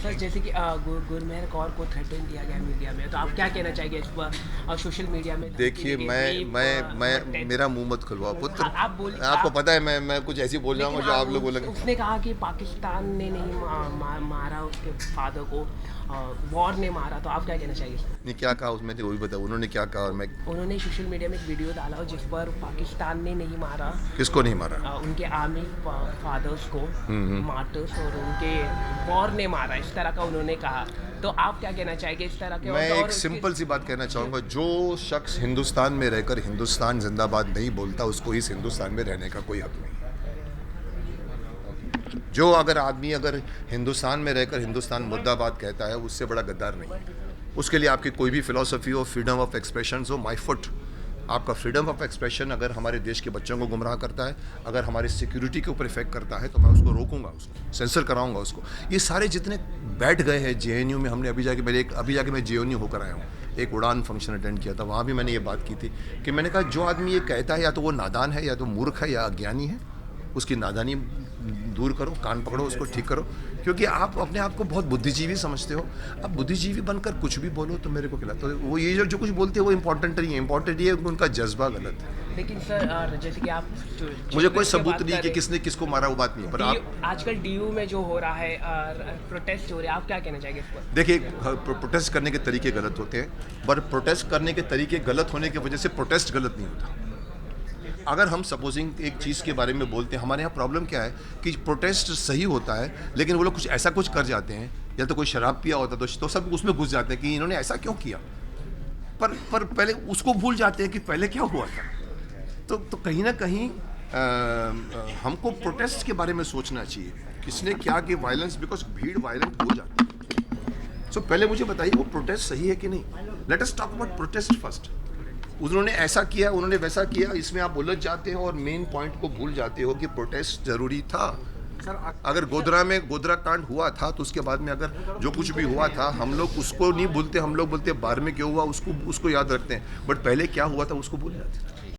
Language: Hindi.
सर जैसे कि गुरमेहर कौर को थ्रेटन किया गया मीडिया में, तो आप क्या कहना चाहेंगे इस पर सोशल मीडिया में? देखिए, मैं मेरा मुंह मत खुलवाओ पुत्र। आप बोल आपको आप, पता है मैं कुछ ऐसी बोल जाऊंगा लेकिन जो आप लोग बोलेंगे। उसने कहा कि पाकिस्तान ने नहीं मारा उसके फादर को, वॉर ने मारा, तो आप क्या कहना चाहिए? नहीं, क्या कहा उसमें थे वो भी बताओ, उन्होंने क्या कहा और मैं। उन्होंने सोशल मीडिया में एक वीडियो डाला जिस पर पाकिस्तान ने नहीं मारा किसको नहीं मारा? उनके आर्मी फादर्स को, मार्टर्स, और उनके वॉर ने मारा, इस तरह का उन्होंने कहा। तो आप क्या कहना चाहेंगे इस तरह के? मैं और एक सिंपल सी बात कहना चाहूँगा, जो शख्स हिंदुस्तान में रहकर हिंदुस्तान जिंदाबाद नहीं बोलता उसको इस हिंदुस्तान में रहने का कोई हक नहीं। जो आदमी अगर हिंदुस्तान में रहकर हिंदुस्तान मुर्दाबाद कहता है, उससे बड़ा गद्दार नहीं। उसके लिए आपकी कोई भी फिलॉसफी हो, फ्रीडम ऑफ एक्सप्रेशन हो, माय फुट। आपका फ्रीडम ऑफ एक्सप्रेशन अगर हमारे देश के बच्चों को गुमराह करता है, अगर हमारी सिक्योरिटी के ऊपर इफेक्ट करता है, तो मैं उसको रोकूंगा, उसको सेंसर कराऊंगा उसको। ये सारे जितने बैठ गए हैं जेएनयू में, हमने अभी जाके मैं जेएनयू होकर आया हूँ, एक उड़ान फंक्शन अटेंड किया था, वहाँ भी मैंने ये बात की थी कि मैंने कहा जो आदमी ये कहता है या तो वो नादान है, या तो मूर्ख है, या अज्ञानी है। उसकी नादानी दूर करो, कान पकड़ो, उसको ठीक करो, क्योंकि आप अपने आप को बहुत बुद्धिजीवी समझते हो। अब बुद्धिजीवी बनकर कुछ भी बोलो तो मेरे को खिलाते हो। वो ये जो कुछ बोलते हैं वो इम्पोर्टेंट नहीं है, इम्पोर्टेंट ये है कि उनका जज्बा गलत है। लेकिन सर जैसे कि आप मुझे कोई सबूत नहीं कि किसने किसको मारा, वो बात नहीं है। पर आप आजकल डीयू में जो हो रहा है, प्रोटेस्ट हो रहे हैं, आप क्या कहना चाहेंगे इस पर? देखिए, प्रोटेस्ट करने के तरीके गलत होते हैं, पर प्रोटेस्ट करने के तरीके गलत होने की वजह से प्रोटेस्ट गलत नहीं होता। अगर हम सपोजिंग एक चीज़ के बारे में बोलते हैं, हमारे यहाँ प्रॉब्लम क्या है कि प्रोटेस्ट सही होता है, लेकिन वो लोग कुछ ऐसा कुछ कर जाते हैं, या तो कोई शराब पिया होता तो सब उसमें घुस जाते हैं कि इन्होंने ऐसा क्यों किया, पर पहले उसको भूल जाते हैं कि पहले क्या हुआ था। तो कहीं ना कहीं हमको प्रोटेस्ट के बारे में सोचना चाहिए, किसने क्या कि वायलेंस, बिकॉज भीड़ वायलेंट हो जाती है। सो पहले मुझे बताइए वो प्रोटेस्ट सही है कि नहीं। Let us talk about protest first. उन्होंने ऐसा किया, उन्होंने वैसा किया, इसमें आप उलझ जाते हो और मेन पॉइंट को भूल जाते हो कि प्रोटेस्ट जरूरी था। अगर गोधरा में गोधरा कांड हुआ था तो उसके बाद में अगर जो कुछ भी हुआ था, हम लोग उसको नहीं भूलते, हम लोग बोलते बार में क्यों हुआ उसको याद रखते हैं, बट पहले क्या हुआ था उसको भूल जाते हैं।